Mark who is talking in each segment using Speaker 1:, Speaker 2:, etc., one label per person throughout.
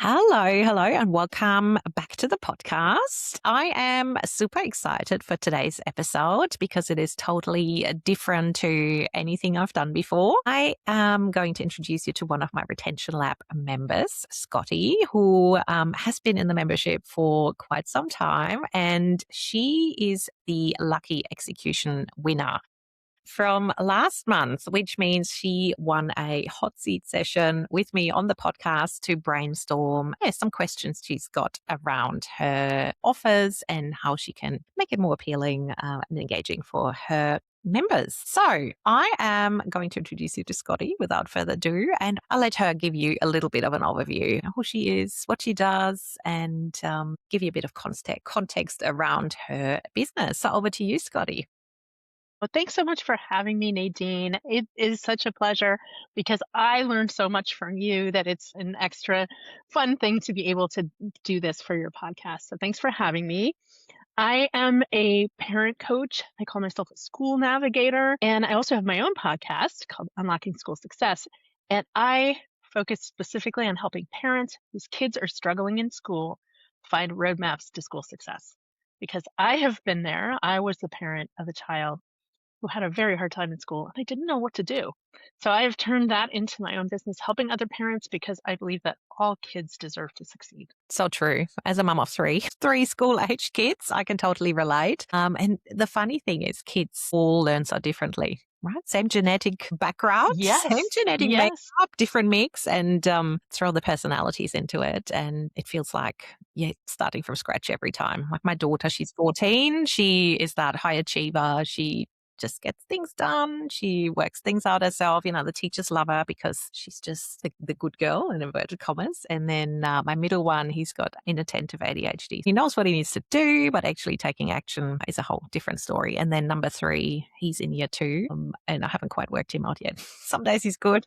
Speaker 1: Hello, and welcome back to the podcast. I am super excited for today's episode because it is totally different to anything I've done before. I am going to introduce you to one of my Retention Lab members, Scotti, who has been in the membership for quite some time, and she is the lucky execution winner from last month, which means she won a hot seat session with me on the podcast to brainstorm some questions she's got around her offers and how she can make it more appealing and engaging for her members. So I am going to introduce you to Scotti without further ado, and I'll let her give you a little bit of an overview of who she is, what she does, and give you a bit of context around her business. So over to you, Scotti.
Speaker 2: Well, thanks so much for having me, Nadine. It is such a pleasure because I learned so much from you that it's an extra fun thing to be able to do this for your podcast. So thanks for having me. I am a parent coach. I call myself a school navigator. And I also have my own podcast called Unlocking School Success. And I focus specifically on helping parents whose kids are struggling in school find roadmaps to school success. Because I have been there. I was the parent of a child who had a very hard time in school, and I didn't know what to do. So I have turned that into my own business, helping other parents because I believe that all kids deserve to succeed.
Speaker 1: So true. As a mum of three school-aged kids, I can totally relate. And the funny thing is kids all learn so differently, right? Same genetic background, same genetic makeup, different mix, and throw the personalities into it. And it feels like, starting from scratch every time. Like my daughter, she's 14. She is that high achiever. She just gets things done. She works things out herself. The teachers love her because she's just the good girl in inverted commas. And then my middle one, he's got inattentive ADHD. He knows what he needs to do, but actually taking action is a whole different story. And then number 3, he's in year 2, and I haven't quite worked him out yet. Some days he's good.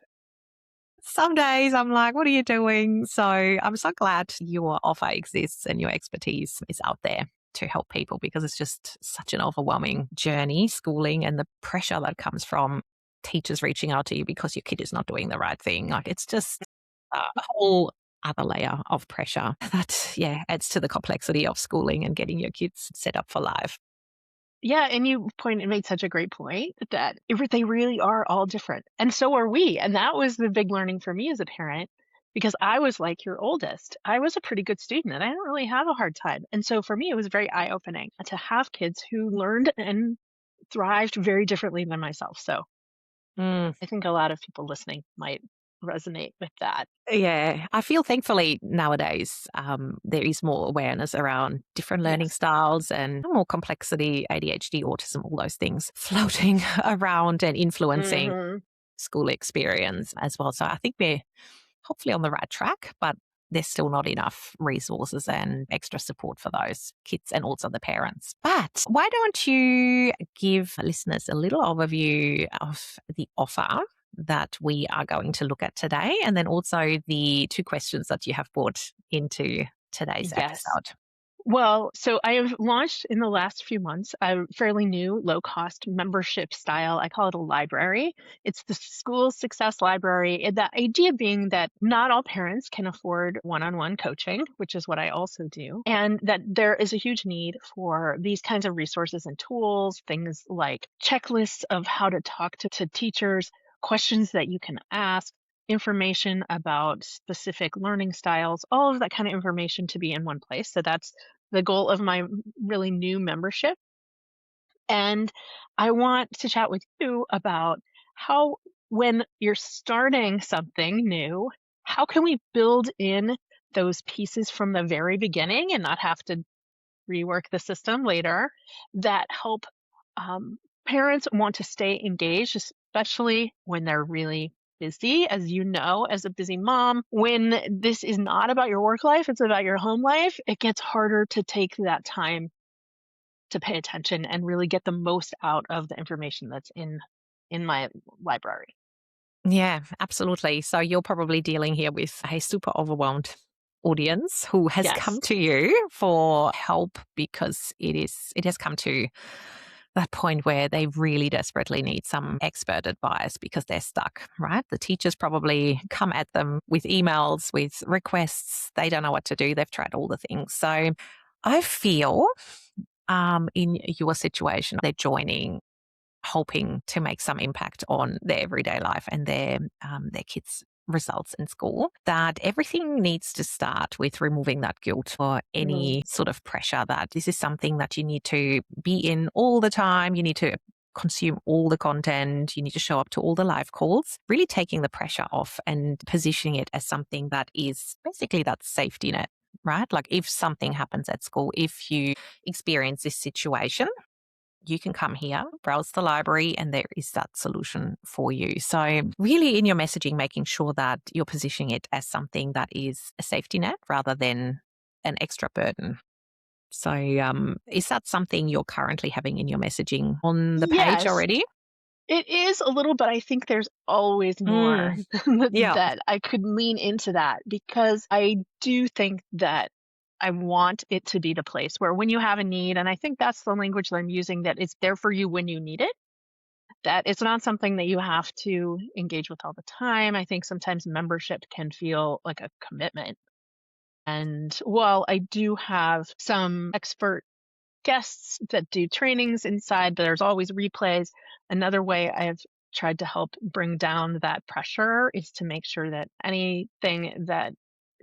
Speaker 1: Some days I'm like, what are you doing? So I'm so glad your offer exists and your expertise is out there to help people, because it's just such an overwhelming journey, schooling, and the pressure that comes from teachers reaching out to you because your kid is not doing the right thing. Like, it's just a whole other layer of pressure that, adds to the complexity of schooling and getting your kids set up for life.
Speaker 2: Yeah, and you made such a great point that they really are all different. And so are we. And that was the big learning for me as a parent, because I was like your oldest. I was a pretty good student and I didn't really have a hard time. And so for me, it was very eye-opening to have kids who learned and thrived very differently than myself. So I think a lot of people listening might resonate with that.
Speaker 1: Yeah, I feel thankfully nowadays there is more awareness around different learning styles and more complexity, ADHD, autism, all those things floating around and influencing school experience as well. So I think we're hopefully on the right track, but there's still not enough resources and extra support for those kids and also the parents. But why don't you give listeners a little overview of the offer that we are going to look at today, and then also the 2 questions that you have brought into today's episode?
Speaker 2: Well, so I have launched in the last few months a fairly new low-cost membership style. I call it a library. It's the School Success Library. And the idea being that not all parents can afford one-on-one coaching, which is what I also do, and that there is a huge need for these kinds of resources and tools, things like checklists of how to talk to teachers, questions that you can ask, information about specific learning styles, all of that kind of information to be in one place. So that's the goal of my really new membership. And I want to chat with you about how, when you're starting something new, how can we build in those pieces from the very beginning and not have to rework the system later that help parents want to stay engaged, especially when they're really busy. As you know, as a busy mom, when this is not about your work life, it's about your home life, it gets harder to take that time to pay attention and really get the most out of the information that's in my library.
Speaker 1: Yeah, absolutely. So you're probably dealing here with a super overwhelmed audience who has come to you for help because it has come to that point where they really desperately need some expert advice because they're stuck, right? The teachers probably come at them with emails, with requests. They don't know what to do. They've tried all the things. So I feel in your situation, they're joining, hoping to make some impact on their everyday life and their kids' results in school, that everything needs to start with removing that guilt or any sort of pressure that this is something that you need to be in all the time. You need to consume all the content. You need to show up to all the live calls, really taking the pressure off and positioning it as something that is basically that safety net, right? Like if something happens at school, if you experience this situation, you can come here, browse the library, and there is that solution for you. So really in your messaging, making sure that you're positioning it as something that is a safety net rather than an extra burden. So is that something you're currently having in your messaging on the page
Speaker 2: Yes,
Speaker 1: already?
Speaker 2: it is a little, but I think there's always more
Speaker 1: Yeah.
Speaker 2: that I could lean into that, because I do think that I want it to be the place where when you have a need, and I think that's the language that I'm using, that it's there for you when you need it, that it's not something that you have to engage with all the time. I think sometimes membership can feel like a commitment. And while I do have some expert guests that do trainings inside, but there's always replays. Another way I've tried to help bring down that pressure is to make sure that anything that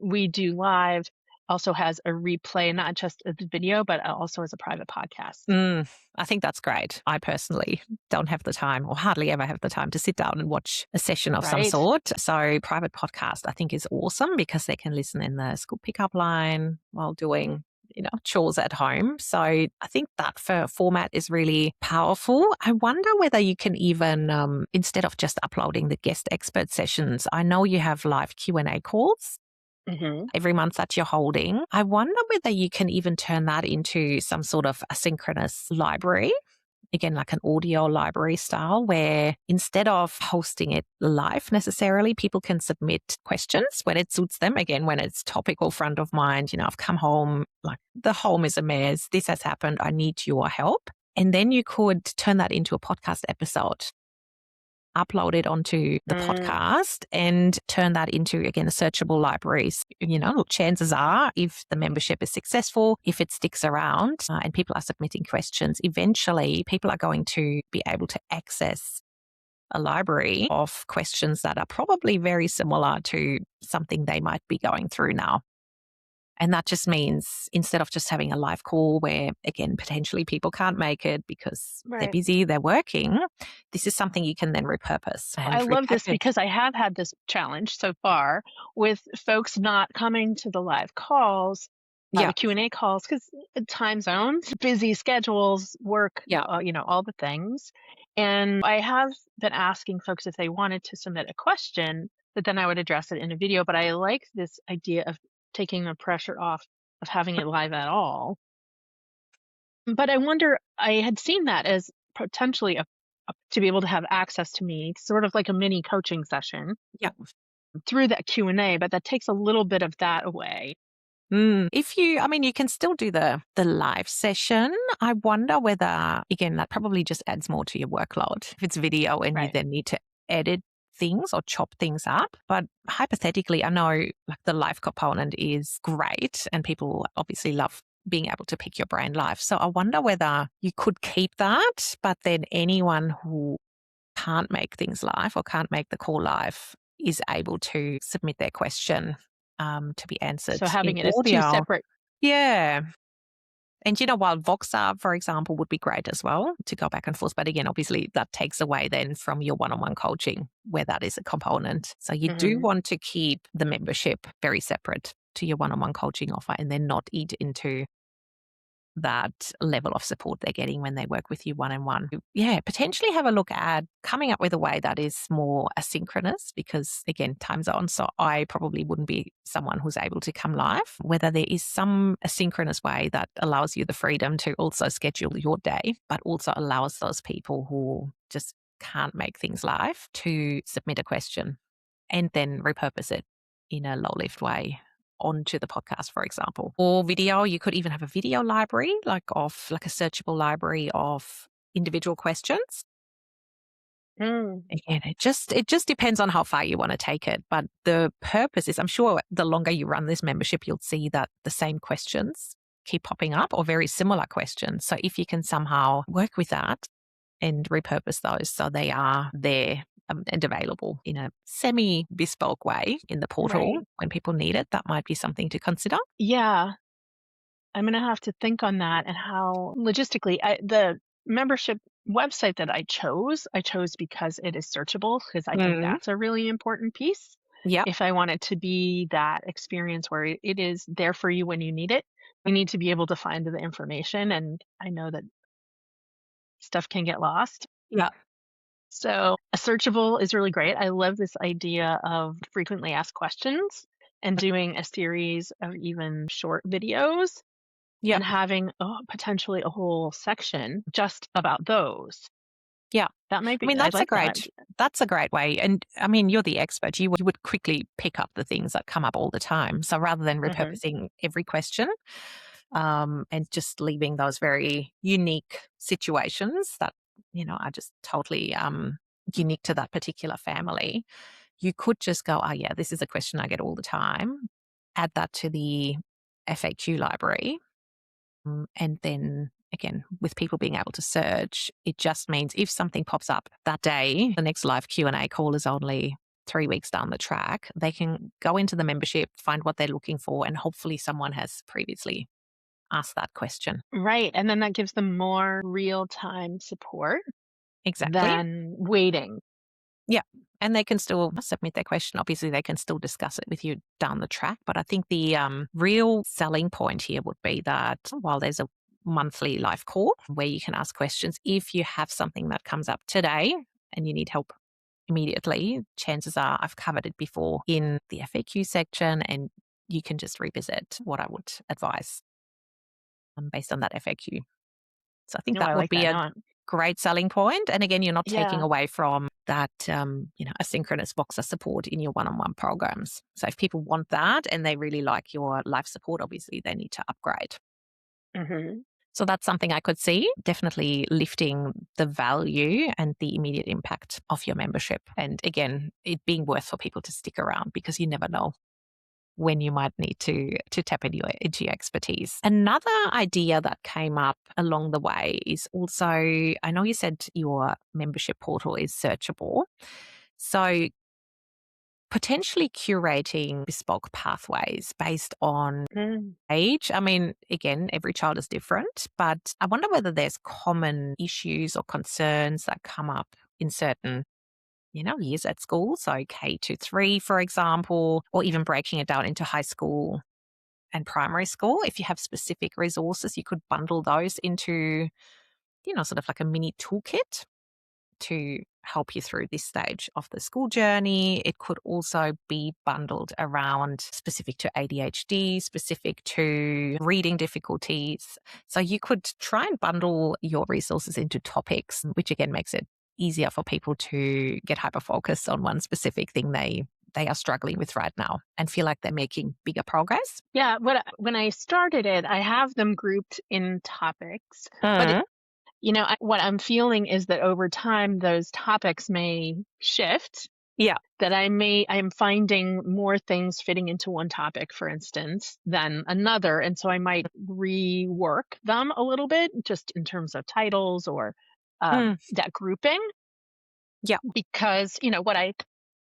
Speaker 2: we do live also has a replay, not just as video, but also as a private podcast.
Speaker 1: I think that's great. I personally don't have the time or hardly ever have the time to sit down and watch a session of some
Speaker 2: Right.
Speaker 1: sort. So private podcast, I think, is awesome because they can listen in the school pickup line while doing chores at home. So I think that format is really powerful. I wonder whether you can even, instead of just uploading the guest expert sessions, I know you have live Q&A calls every month that you're holding. I wonder whether you can even turn that into some sort of asynchronous library. Again, like an audio library style, where instead of hosting it live necessarily, people can submit questions when it suits them. Again, when it's topical front of mind, I've come home, like the home is a mess. This has happened. I need your help. And then you could turn that into a podcast episode, upload it onto the podcast and turn that into, again, a searchable libraries. Chances are, if the membership is successful, if it sticks around and people are submitting questions, eventually people are going to be able to access a library of questions that are probably very similar to something they might be going through now. And that just means instead of just having a live call where, again, potentially people can't make it because they're
Speaker 2: Right.
Speaker 1: busy, they're working, this is something you can then repurpose and
Speaker 2: I love this
Speaker 1: repackage.
Speaker 2: because I have had this challenge so far with folks not coming to the live calls,
Speaker 1: Yeah,
Speaker 2: the Q&A calls, because time zones, busy schedules, work,
Speaker 1: yeah.
Speaker 2: all the things. And I have been asking folks if they wanted to submit a question, but then I would address it in a video. But I like this idea of taking the pressure off of having it live at all. But I wonder, I had seen that as potentially to be able to have access to me, sort of like a mini coaching session
Speaker 1: Yeah.
Speaker 2: through that Q&A, but that takes a little bit of that away.
Speaker 1: If you can still do the live session. I wonder whether, again, that probably just adds more to your workload if it's video and you
Speaker 2: Right.
Speaker 1: then need to edit things or chop things up. But hypothetically, I know like the live component is great and people obviously love being able to pick your brain live. So I wonder whether you could keep that, but then anyone who can't make things live or can't make the call live is able to submit their question to be answered
Speaker 2: So
Speaker 1: in
Speaker 2: having it as two
Speaker 1: audio.
Speaker 2: separate.
Speaker 1: Yeah. And while Voxer, for example, would be great as well to go back and forth. But again, obviously that takes away then from your one-on-one coaching where that is a component. So you do
Speaker 2: Mhm.
Speaker 1: want to keep the membership very separate to your one-on-one coaching offer and then not eat into that level of support they're getting when they work with you one-on-one. Yeah, potentially have a look at coming up with a way that is more asynchronous because, again, time zone. So I probably wouldn't be someone who's able to come live. Whether there is some asynchronous way that allows you the freedom to also schedule your day, but also allows those people who just can't make things live to submit a question and then repurpose it in a low lift way onto the podcast, for example. Or video, you could even have a video library, like a searchable library of individual questions.
Speaker 2: Mm.
Speaker 1: Again, it just depends on how far you want to take it. But the purpose is, I'm sure the longer you run this membership, you'll see that the same questions keep popping up or very similar questions. So if you can somehow work with that and repurpose those so they are there and available in a semi-bespoke way in the portal
Speaker 2: Right.
Speaker 1: when people need it, that might be something to consider.
Speaker 2: Yeah. I'm going to have to think on that and how logistically the membership website that I chose because it is searchable, because I think
Speaker 1: Mm.
Speaker 2: that's a really important piece.
Speaker 1: Yep.
Speaker 2: If I want it to be that experience where it is there for you when you need it, you need to be able to find the information. And I know that stuff can get lost.
Speaker 1: Yeah.
Speaker 2: So a searchable is really great. I love this idea of frequently asked questions and doing a series of even short videos
Speaker 1: Yeah.
Speaker 2: and having potentially a whole section just about those.
Speaker 1: Yeah.
Speaker 2: That might
Speaker 1: I
Speaker 2: be,
Speaker 1: mean,
Speaker 2: I like that idea.
Speaker 1: that's a great way. And I mean, you're the expert. You would quickly pick up the things that come up all the time. So rather than
Speaker 2: Hmm.
Speaker 1: repurposing every question, and just leaving those very unique situations that, are just totally unique to that particular family, you could just go, oh, yeah, this is a question I get all the time. Add that to the FAQ library. And then again, with people being able to search, it just means if something pops up that day, the next live Q&A call is only 3 weeks down the track, they can go into the membership, find what they're looking for, and hopefully someone has previously asked that question.
Speaker 2: Right. And then that gives them more real time support
Speaker 1: Exactly.
Speaker 2: than waiting.
Speaker 1: Yeah. And they can still submit their question. Obviously, they can still discuss it with you down the track. But I think the real selling point here would be that while there's a monthly live call where you can ask questions, if you have something that comes up today and you need help immediately, chances are I've covered it before in the FAQ section and you can just revisit what I would advise based on that FAQ. So I think
Speaker 2: No,
Speaker 1: that
Speaker 2: I
Speaker 1: would
Speaker 2: like
Speaker 1: be
Speaker 2: that.
Speaker 1: a
Speaker 2: No,
Speaker 1: great selling point. And again, you're not taking
Speaker 2: yeah.
Speaker 1: away from that, asynchronous Voxer support in your one-on-one programs. So if people want that and they really like your live support, obviously they need to upgrade.
Speaker 2: Hmm.
Speaker 1: So that's something I could see definitely lifting the value and the immediate impact of your membership. And again, it being worth for people to stick around because you never know when you might need to tap into your expertise. Another idea that came up along the way is also, I know you said your membership portal is searchable. So potentially curating bespoke pathways based on
Speaker 2: Mm.
Speaker 1: age. I mean, again, every child is different, but I wonder whether there's common issues or concerns that come up in certain years at school. So K to 3, for example, or even breaking it down into high school and primary school. If you have specific resources, you could bundle those into, sort of like a mini toolkit to help you through this stage of the school journey. It could also be bundled around specific to ADHD, specific to reading difficulties. So you could try and bundle your resources into topics, which again makes it easier for people to get hyper-focused on one specific thing they are struggling with right now and feel like they're making bigger progress.
Speaker 2: Yeah. When I started it, I have them grouped in topics, but
Speaker 1: Mm.
Speaker 2: what I'm feeling is that over time, those topics may shift,
Speaker 1: Yeah.
Speaker 2: that I'm finding more things fitting into one topic, for instance, than another. And so I might rework them a little bit just in terms of titles or
Speaker 1: Mm.
Speaker 2: that grouping,
Speaker 1: Yeah.
Speaker 2: because, what I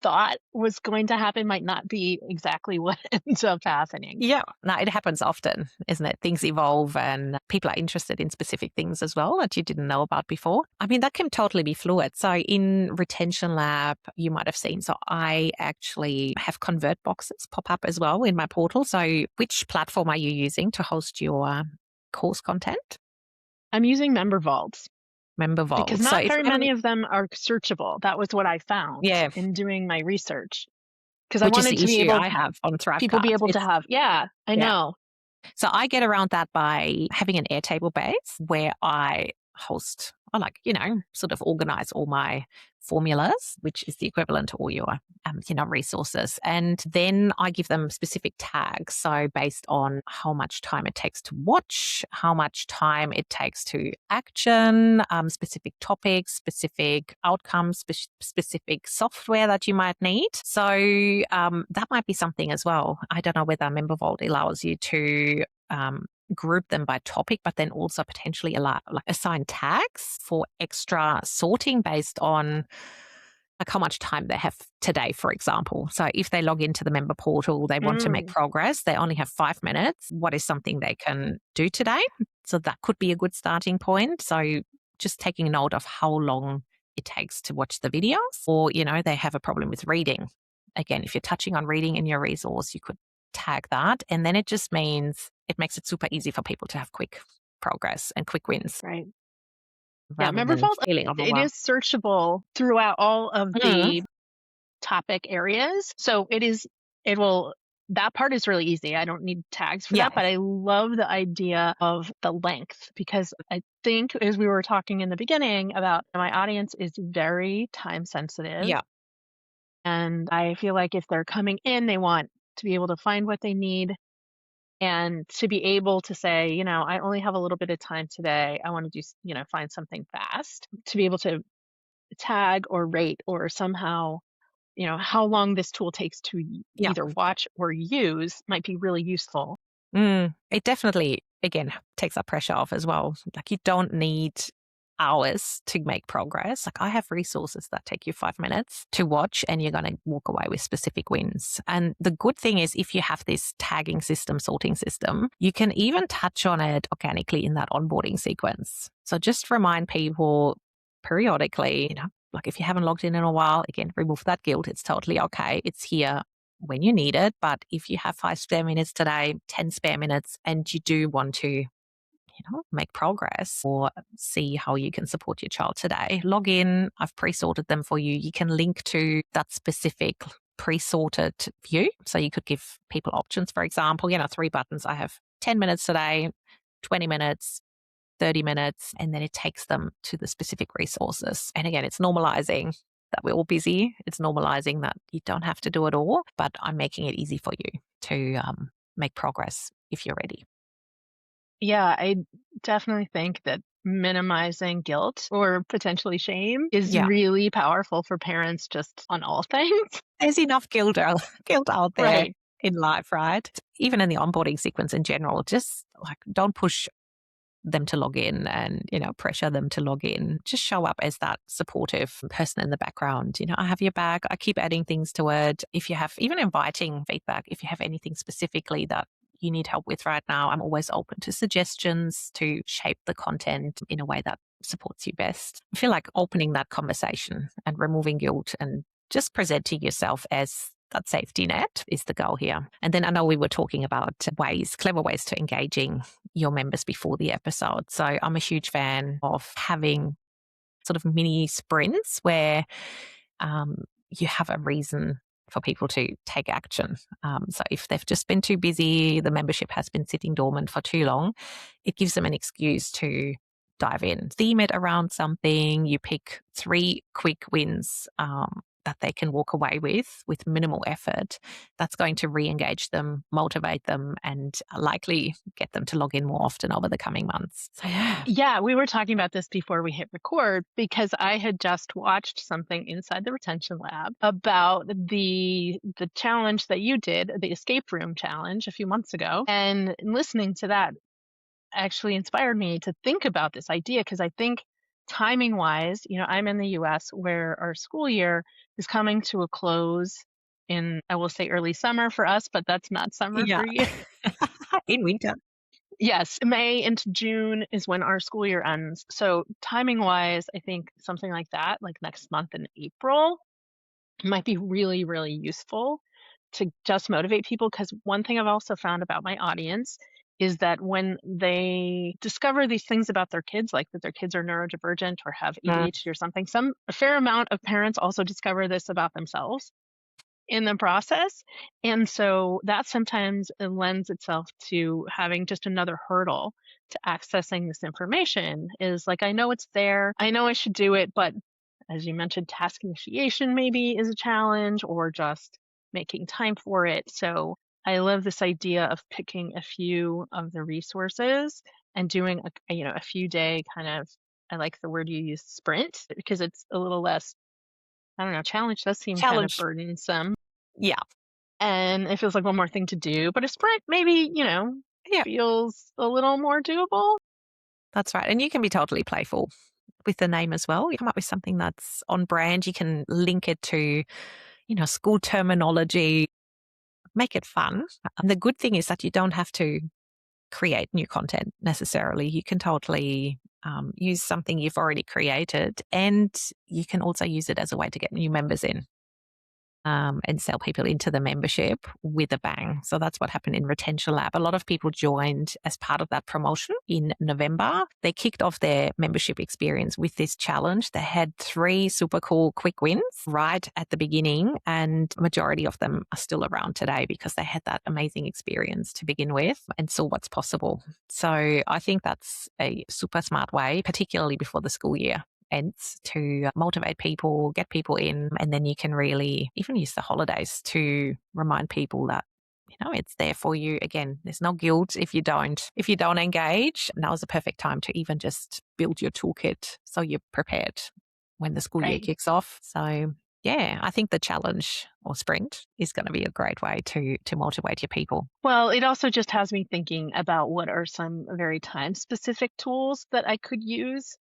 Speaker 2: thought was going to happen might not be exactly what ends up happening.
Speaker 1: Yeah, no, it happens often, isn't it? Things evolve and people are interested in specific things as well that you didn't know about before. I mean, that can totally be fluid. So in Retention Lab, you might have seen, so I actually have convert boxes pop up as well in my portal. So which platform are you using to host your course content?
Speaker 2: I'm using member vaults
Speaker 1: Member
Speaker 2: because
Speaker 1: Vault. So
Speaker 2: not
Speaker 1: if
Speaker 2: very
Speaker 1: you haven't,
Speaker 2: many of them are searchable. That was what I found
Speaker 1: yeah,
Speaker 2: in doing my research, because I
Speaker 1: which is
Speaker 2: wanted
Speaker 1: the
Speaker 2: to be
Speaker 1: issue
Speaker 2: able
Speaker 1: I have on
Speaker 2: people be
Speaker 1: Thrivecast.
Speaker 2: able to
Speaker 1: It's,
Speaker 2: have. Yeah, I
Speaker 1: yeah.
Speaker 2: know.
Speaker 1: So I get around that by having an Airtable base where I host, or sort of organize all my formulas, which is the equivalent to all your resources. And then I give them specific tags. So based on how much time it takes to watch, how much time it takes to action, specific topics, specific outcomes, specific software that you might need. So that might be something as well. I don't know whether Member Vault allows you to group them by topic, but then also potentially assign tags for extra sorting based on how much time they have today, for example. So if they log into the member portal, they want to make progress, they only have 5 minutes. What is something they can do today? So that could be a good starting point. So just taking note of how long it takes to watch the videos, or, they have a problem with reading. Again, if you're touching on reading in your resource, you could tag that. And then it just means it makes it super easy for people to have quick progress and quick wins.
Speaker 2: Right.
Speaker 1: Yeah, Member Vault,
Speaker 2: it is searchable throughout all of the topic areas. So that part is really easy. I don't need tags for that, but I love the idea of the length, because I think, as we were talking in the beginning about, my audience is very time sensitive.
Speaker 1: Yeah.
Speaker 2: And I feel like if they're coming in, they want to be able to find what they need and to be able to say, I only have a little bit of time today. I want to do, find something fast, to be able to tag or rate or somehow, how long this tool takes to either watch or use might be really useful.
Speaker 1: It definitely, again, takes that pressure off as well. Like, you don't need hours to make progress. Like, I have resources that take you 5 minutes to watch, and you're going to walk away with specific wins. And the good thing is, if you have this tagging system, sorting system, you can even touch on it organically in that onboarding sequence. So just remind people periodically, like if you haven't logged in a while, again, remove that guilt. It's totally okay. It's here when you need it. But if you have 5 spare minutes today, 10 spare minutes, and you do want to make progress or see how you can support your child today, log in. I've pre-sorted them for you. You can link to that specific pre-sorted view. So you could give people options, for example, 3 buttons. I have 10 minutes today, 20 minutes, 30 minutes, and then it takes them to the specific resources. And again, it's normalizing that we're all busy. It's normalizing that you don't have to do it all, but I'm making it easy for you to make progress if you're ready.
Speaker 2: Yeah, I definitely think that minimizing guilt or potentially shame is really powerful for parents, just on all things.
Speaker 1: There's enough guilt out there in life, right? Even in the onboarding sequence in general, just like, don't push them to log in and, pressure them to log in. Just show up as that supportive person in the background. I have your back. I keep adding things to it. If you have, even inviting feedback, if you have anything specifically that you need help with right now, I'm always open to suggestions to shape the content in a way that supports you best. I feel like opening that conversation and removing guilt and just presenting yourself as that safety net is the goal here. And then I know we were talking about clever ways to engaging your members before the episode. So I'm a huge fan of having sort of mini sprints where you have a reason for people to take action. So if they've just been too busy, the membership has been sitting dormant for too long, it gives them an excuse to dive in. Theme it around something. You pick 3 quick wins that they can walk away with minimal effort. That's going to re-engage them, motivate them, and likely get them to log in more often over the coming months. So,
Speaker 2: yeah, we were talking about this before we hit record, because I had just watched something inside the Retention Lab about the challenge that you did, the escape room challenge, a few months ago. And listening to that actually inspired me to think about this idea, because I think timing wise, I'm in the US, where our school year is coming to a close in, I will say, early summer for us, but that's not summer for you.
Speaker 1: In winter.
Speaker 2: Yes, May into June is when our school year ends. So timing wise, I think something like that, like next month in April, might be really, really useful to just motivate people. Because one thing I've also found about my audience is that when they discover these things about their kids, like that their kids are neurodivergent or have ADHD or something, a fair amount of parents also discover this about themselves in the process. And so that sometimes lends itself to having just another hurdle to accessing this information, is like, I know it's there, I know I should do it, but as you mentioned, task initiation maybe is a challenge, or just making time for it. So I love this idea of picking a few of the resources and doing a few day kind of, I like the word you use, sprint, because it's a little less, I don't know, challenge does seem kind of
Speaker 1: Challenge.
Speaker 2: burdensome,
Speaker 1: Yeah.
Speaker 2: and it feels like one more thing to do, but a sprint maybe,
Speaker 1: Yeah.
Speaker 2: feels a little more doable.
Speaker 1: That's right. And you can be totally playful with the name as well. You come up with something that's on brand. You can link it to, school terminology, make it fun. And the good thing is that you don't have to create new content necessarily. You can totally use something you've already created, and you can also use it as a way to get new members in. And sell people into the membership with a bang. So that's what happened in Retention Lab. A lot of people joined as part of that promotion in November. They kicked off their membership experience with this challenge. They had 3 super cool quick wins right at the beginning, and majority of them are still around today because they had that amazing experience to begin with and saw what's possible. So I think that's a super smart way, particularly before the school year ends, to motivate people, get people in, and then you can really even use the holidays to remind people that it's there for you. Again, there's no guilt if you don't engage. Now's the perfect time to even just build your toolkit so you're prepared when the school year
Speaker 2: Right.
Speaker 1: kicks off. So yeah, I think the challenge or sprint is going to be a great way to motivate your people.
Speaker 2: Well, it also just has me thinking about what are some very time specific tools that I could use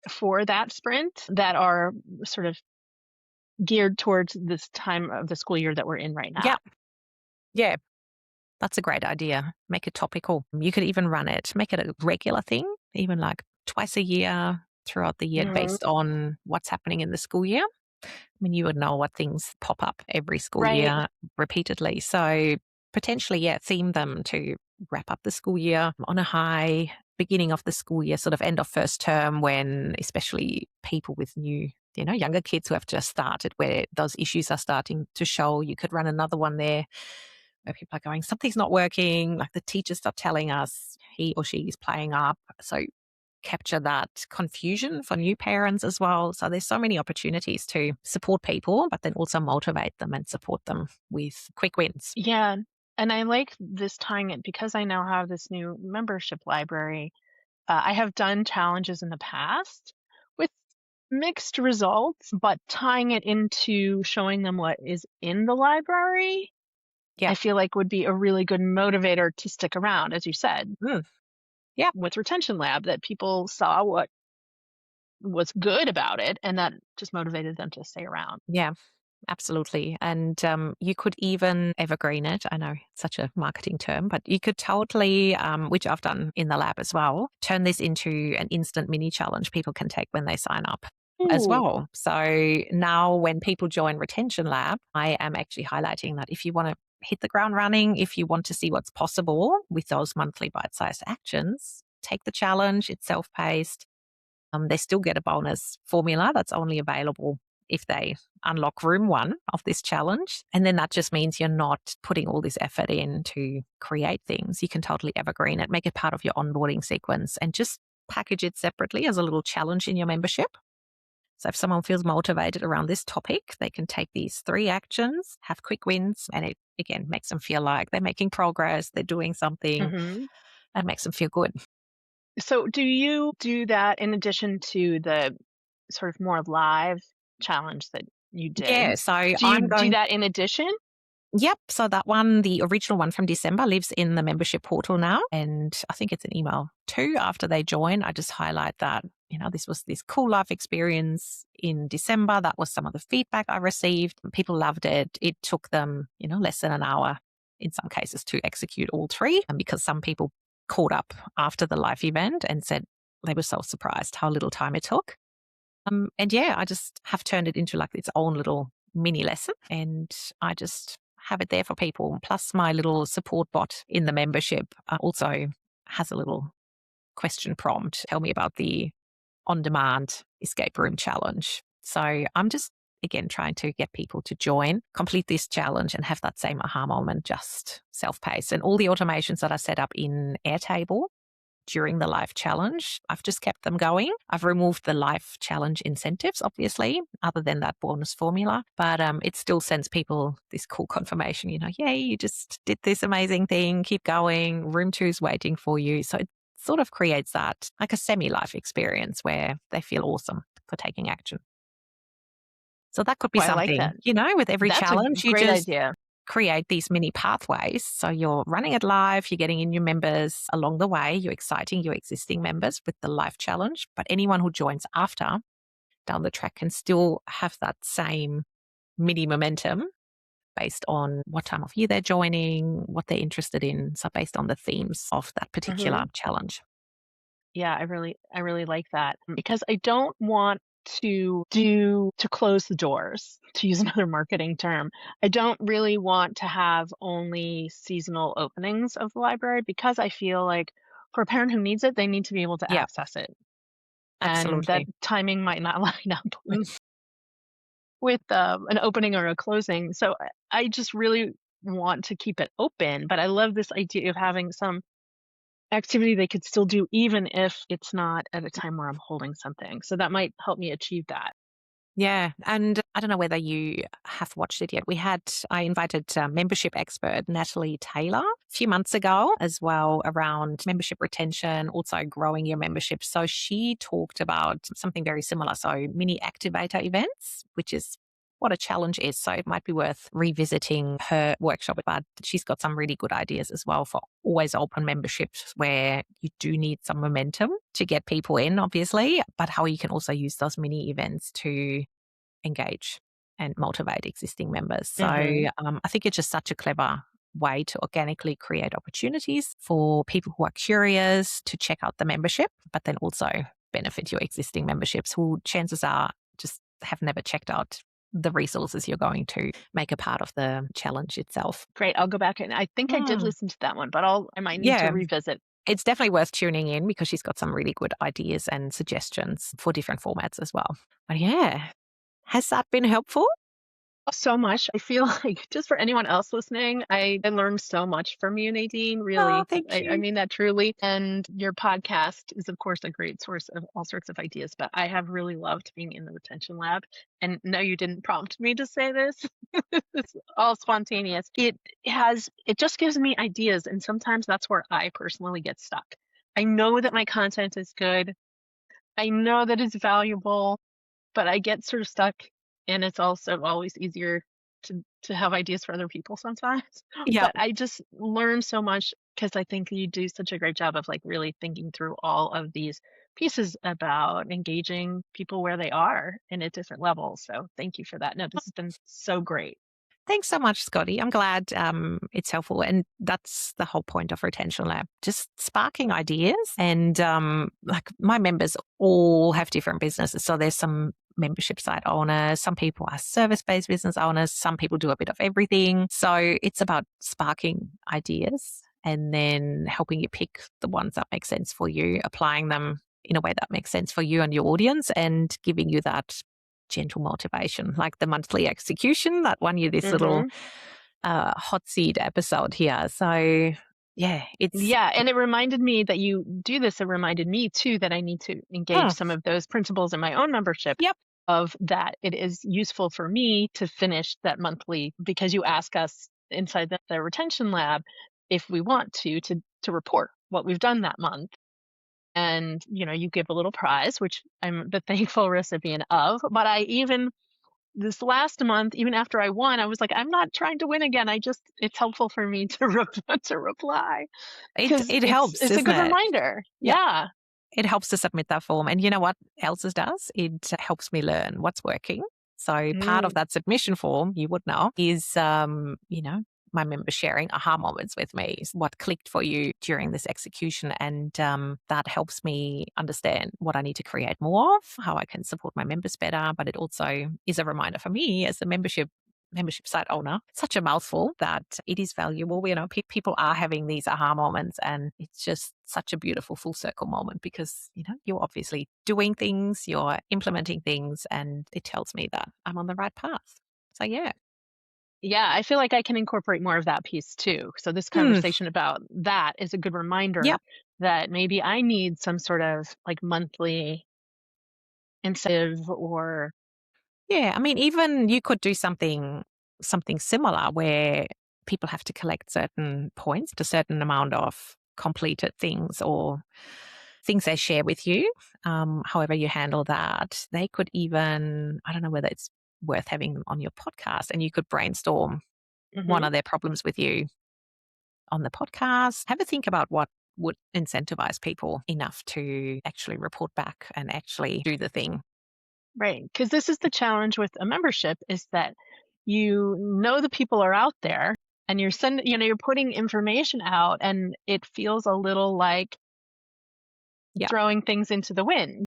Speaker 2: for that sprint that are sort of geared towards this time of the school year that we're in right now.
Speaker 1: Yeah. Yeah. That's a great idea. Make it topical. You could even run it, make it a regular thing, even like twice a year throughout the year
Speaker 2: Mhm.
Speaker 1: based on what's happening in the school year. I mean, you would know what things pop up every school
Speaker 2: Right.
Speaker 1: year repeatedly. So potentially, yeah, theme them to wrap up the school year on a high, beginning of the school year, sort of end of first term, when especially people with new, younger kids who have just started, where those issues are starting to show. You could run another one there where people are going, something's not working, like the teachers start telling us he or she is playing up. So capture that confusion for new parents as well. So there's so many opportunities to support people, but then also motivate them and support them with quick wins.
Speaker 2: Yeah. And I like this tying it because I now have this new membership library. I have done challenges in the past with mixed results, but tying it into showing them what is in the library,
Speaker 1: Yeah.
Speaker 2: I feel like would be a really good motivator to stick around, as you said,
Speaker 1: Mm. Yeah.
Speaker 2: with Retention Lab, that people saw what was good about it and that just motivated them to stay around.
Speaker 1: Yeah. Absolutely. And you could even evergreen it. I know it's such a marketing term, but you could totally, which I've done in the lab as well, turn this into an instant mini challenge people can take when they sign up as
Speaker 2: Ooh,
Speaker 1: well. So now when people join Retention Lab, I am actually highlighting that if you want to hit the ground running, if you want to see what's possible with those monthly bite-sized actions, take the challenge. It's self-paced. They still get a bonus formula that's only available if they unlock room 1 of this challenge. And then that just means you're not putting all this effort in to create things. You can totally evergreen it, make it part of your onboarding sequence, and just package it separately as a little challenge in your membership. So if someone feels motivated around this topic, they can take these 3 actions, have quick wins, and it again makes them feel like they're making progress, they're doing something,
Speaker 2: hmm.
Speaker 1: and makes them feel good.
Speaker 2: So do you do that in addition to the sort of more live challenge that you did?
Speaker 1: Yeah, so
Speaker 2: Do you
Speaker 1: I'm
Speaker 2: do
Speaker 1: going.
Speaker 2: that in addition?
Speaker 1: Yep. So that one, the original one from December, lives in the membership portal now. And I think it's an email too after they join. I just highlight that, this was this cool life experience in December. That was some of the feedback I received. People loved it. It took them, less than an hour in some cases to execute all 3. And because some people called up after the live event and said they were so surprised how little time it took. And yeah, I just have turned it into like its own little mini lesson, and I just have it there for people. Plus, my little support bot in the membership also has a little question prompt. Tell me about the on demand escape room challenge. So I'm just, again, trying to get people to join, complete this challenge, and have that same aha moment, just self paced. And all the automations that I set up in Airtable during the life challenge. I've just kept them going. I've removed the life challenge incentives, obviously, other than that bonus formula, but it still sends people this cool confirmation, yay, you just did this amazing thing, keep going, room 2 is waiting for you. So it sort of creates that like a semi-life experience where they feel awesome for taking action. So that could be
Speaker 2: Oh, I like
Speaker 1: something,
Speaker 2: that.
Speaker 1: with every
Speaker 2: That's a
Speaker 1: challenge, you
Speaker 2: great
Speaker 1: just
Speaker 2: idea.
Speaker 1: create these mini pathways. So you're running it live, you're getting in your members along the way, you're exciting your existing members with the life challenge, but anyone who joins after down the track can still have that same mini momentum based on what time of year they're joining, what they're interested in. So based on the themes of that particular challenge.
Speaker 2: Yeah, I really like that because I don't want to close the doors, to use another marketing term. I don't really want to have only seasonal openings of the library because I feel like for a parent who needs it, they need to be able to
Speaker 1: Yeah,
Speaker 2: access it. And that
Speaker 1: absolutely.
Speaker 2: timing might not line up with an opening or a closing. So I just really want to keep it open, but I love this idea of having some activity they could still do even if it's not at a time where I'm holding something. So that might help me achieve that.
Speaker 1: Yeah. And I don't know whether you have watched it yet. I invited membership expert Natalie Taylor a few months ago as well around membership retention, also growing your membership. So she talked about something very similar. So mini activator events, which is what a challenge is. So it might be worth revisiting her workshop, but she's got some really good ideas as well for always open memberships where you do need some momentum to get people in, obviously, but how you can also use those mini events to engage and motivate existing members. So
Speaker 2: Hmm.
Speaker 1: I think it's just such a clever way to organically create opportunities for people who are curious to check out the membership, but then also benefit your existing memberships who chances are just have never checked out the resources you're going to make a part of the challenge itself.
Speaker 2: Great. I'll go back and I think I did
Speaker 1: Mm.
Speaker 2: listen to that one, but I might need to
Speaker 1: Yeah,
Speaker 2: revisit.
Speaker 1: it's definitely worth tuning in because she's got some really good ideas and suggestions for different formats as well. But yeah, has that been helpful?
Speaker 2: So much. I feel like just for anyone else listening, I learned so much from you, Nadine,
Speaker 1: Oh,
Speaker 2: really.
Speaker 1: thank
Speaker 2: I
Speaker 1: you.
Speaker 2: mean that truly. And your podcast is, of course, a great source of all sorts of ideas, but I have really loved being in the retention lab. And no, you didn't prompt me to say this. It's all spontaneous. It just gives me ideas. And sometimes that's where I personally get stuck. I know that my content is good. I know that it's valuable, but I get sort of stuck, and it's also always easier to have ideas for other people sometimes.
Speaker 1: Yeah.
Speaker 2: But I just learn so much because I think you do such a great job of like really thinking through all of these pieces about engaging people where they are and at different levels. So thank you for that. No, this has been so great.
Speaker 1: Thanks so much, Scotty. I'm glad it's helpful. And that's the whole point of Retention Lab, just sparking ideas. And like my members all have different businesses. So there's some membership site owners, some people are service-based business owners, some people do a bit of everything. So it's about sparking ideas and then helping you pick the ones that make sense for you, applying them in a way that makes sense for you and your audience and giving you that gentle motivation, like the monthly execution that won you this little
Speaker 2: Hmm.
Speaker 1: hot seat episode here. So yeah, it's
Speaker 2: Yeah, and it reminded me that you do this. It reminded me too that I need to engage
Speaker 1: mm,
Speaker 2: some of those principles in my own membership
Speaker 1: yep,
Speaker 2: of that it is useful for me to finish that monthly because you ask us inside the retention lab if we want to report what we've done that month. And you give a little prize, which I'm the thankful recipient of. But I even this last month, even after I won, I was like, I'm not trying to win again. It's helpful for me to to reply because
Speaker 1: it
Speaker 2: it's
Speaker 1: helps,
Speaker 2: it's a
Speaker 1: isn't
Speaker 2: good
Speaker 1: it?
Speaker 2: reminder.
Speaker 1: Yeah.
Speaker 2: Yeah.
Speaker 1: It helps to submit that form. And you know what else it does? It helps me learn what's working. So part of
Speaker 2: Mm,
Speaker 1: that submission form, you would know, is, my members sharing aha moments with me, is what clicked for you during this execution. And that helps me understand what I need to create more of, how I can support my members better. But it also is a reminder for me as a membership site owner, such a mouthful that it is valuable. People are having these aha moments and it's just such a beautiful full circle moment because, you're obviously doing things, you're implementing things, and it tells me that I'm on the right path. So yeah.
Speaker 2: yeah, I feel like I can incorporate more of that piece too. So this
Speaker 1: Hmm.
Speaker 2: conversation about that is a good reminder
Speaker 1: Yep.
Speaker 2: that maybe I need some sort of like monthly incentive or
Speaker 1: Yeah, I mean, even you could do something similar where people have to collect certain points, a certain amount of completed things or things they share with you. However you handle that, they could even, I don't know whether it's worth having on your podcast, and you could brainstorm one
Speaker 2: Mhm.
Speaker 1: of their problems with you on the podcast. Have a think about what would incentivize people enough to actually report back and actually do the thing.
Speaker 2: Right. Because this is the challenge with a membership is that you know the people are out there and you're putting information out and it feels a little like
Speaker 1: Yeah.
Speaker 2: throwing things into the wind.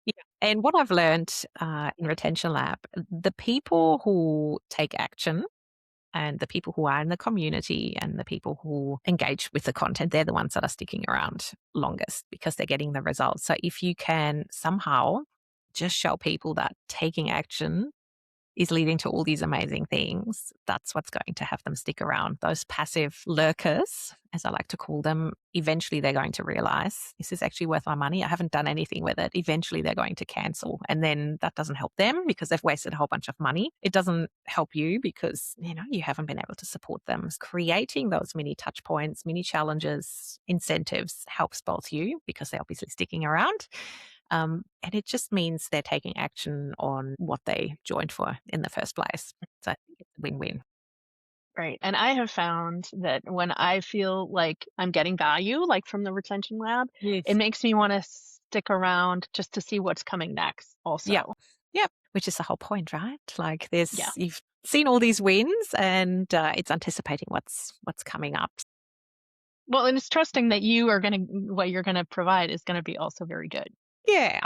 Speaker 1: Yeah. And what I've learned in Retention Lab, the people who take action and the people who are in the community and the people who engage with the content, they're the ones that are sticking around longest because they're getting the results. So if you can somehow just show people that taking action is leading to all these amazing things, that's what's going to have them stick around. Those passive lurkers, as I like to call them, eventually they're going to realize this is actually worth my money. I haven't done anything with it. Eventually they're going to cancel. And then that doesn't help them because they've wasted a whole bunch of money. It doesn't help you because, you haven't been able to support them. Creating those mini touch points, mini challenges, incentives helps both you because they're obviously sticking around. And it just means they're taking action on what they joined for in the first place. So I think it's a win-win.
Speaker 2: Right. And I have found that when I feel like I'm getting value, like from the retention lab, it
Speaker 1: Yes.
Speaker 2: makes me want to stick around just to see what's coming next
Speaker 1: Yep.
Speaker 2: also.
Speaker 1: Yep. Which is the whole point, right? Like
Speaker 2: Yeah.
Speaker 1: you've seen all these wins and it's anticipating what's coming up.
Speaker 2: Well, and it's trusting that what you're going to provide is going to be also very good.
Speaker 1: Yeah,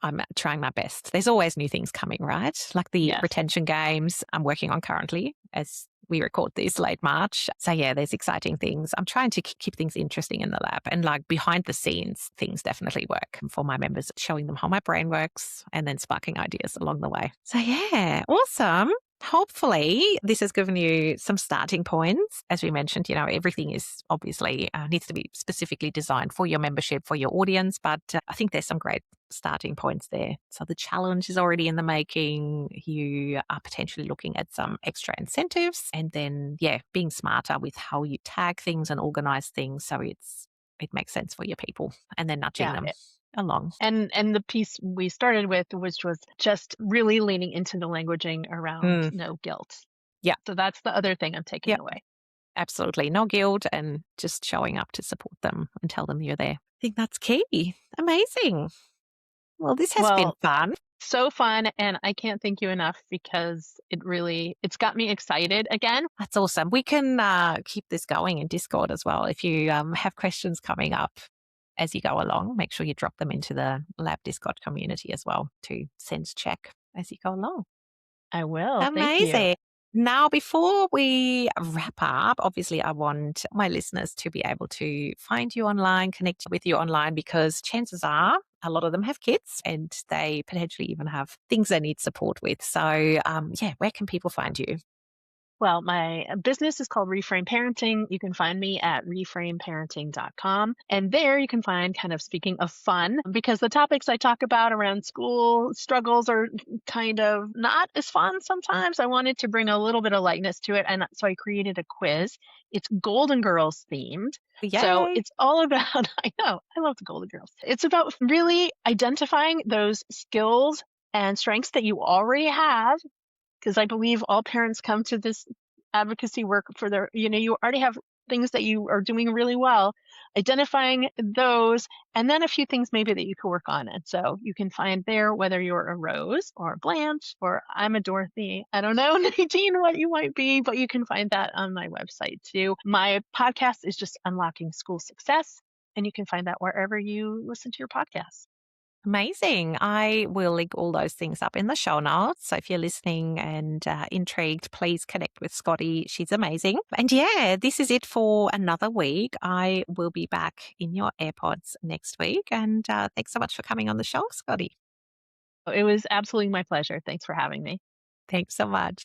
Speaker 1: I'm trying my best. There's always new things coming, right? Like the
Speaker 2: Yes.
Speaker 1: retention games I'm working on currently as we record this late March. So yeah, there's exciting things. I'm trying to keep things interesting in the lab, and like behind the scenes, things definitely work for my members, showing them how my brain works and then sparking ideas along the way. So yeah, awesome. Hopefully, this has given you some starting points. As we mentioned, everything is obviously needs to be specifically designed for your membership, for your audience. But I think there's some great starting points there. So the challenge is already in the making. You are potentially looking at some extra incentives and then, being smarter with how you tag things and organize things so it makes sense for your people and then nudging
Speaker 2: Yeah.
Speaker 1: them along.
Speaker 2: And the piece we started with, which was just really leaning into the languaging around
Speaker 1: Mm,
Speaker 2: no guilt.
Speaker 1: yeah.
Speaker 2: So that's the other thing I'm taking
Speaker 1: Yep.
Speaker 2: away.
Speaker 1: Absolutely. No guilt and just showing up to support them and tell them you're there. I think that's key. Amazing. Well, this has been
Speaker 2: Well,
Speaker 1: fun.
Speaker 2: so fun, and I can't thank you enough because it's got me excited again.
Speaker 1: That's awesome. We can keep this going in Discord as well. If you have questions coming up as you go along, make sure you drop them into the Lab Discord community as well to sense check as you go along.
Speaker 2: I will. Thank you.
Speaker 1: Amazing. Now, before we wrap up, obviously, I want my listeners to be able to find you online, connect with you online, because chances are a lot of them have kids and they potentially even have things they need support with. So, where can people find you?
Speaker 2: Well, my business is called Reframe Parenting. You can find me at reframeparenting.com. And there you can find, kind of speaking of fun, because the topics I talk about around school struggles are kind of not as fun sometimes. I wanted to bring a little bit of lightness to it. And so I created a quiz. It's Golden Girls themed. So
Speaker 1: Yay.
Speaker 2: it's all about, I know, I love the Golden Girls. It's about really identifying those skills and strengths that you already have, because I believe all parents come to this advocacy work for you already have things that you are doing really well, identifying those, and then a few things maybe that you could work on. And so you can find there whether you're a Rose or a Blanche or I'm a Dorothy. I don't know, Nadine, what you might be, but you can find that on my website too. My podcast is just Unlocking School Success, and you can find that wherever you listen to your podcasts.
Speaker 1: Amazing. I will link all those things up in the show notes. So if you're listening and intrigued, please connect with Scotti. She's amazing. And this is it for another week. I will be back in your AirPods next week. And thanks so much for coming on the show, Scotti.
Speaker 2: It was absolutely my pleasure. Thanks for having me.
Speaker 1: Thanks so much.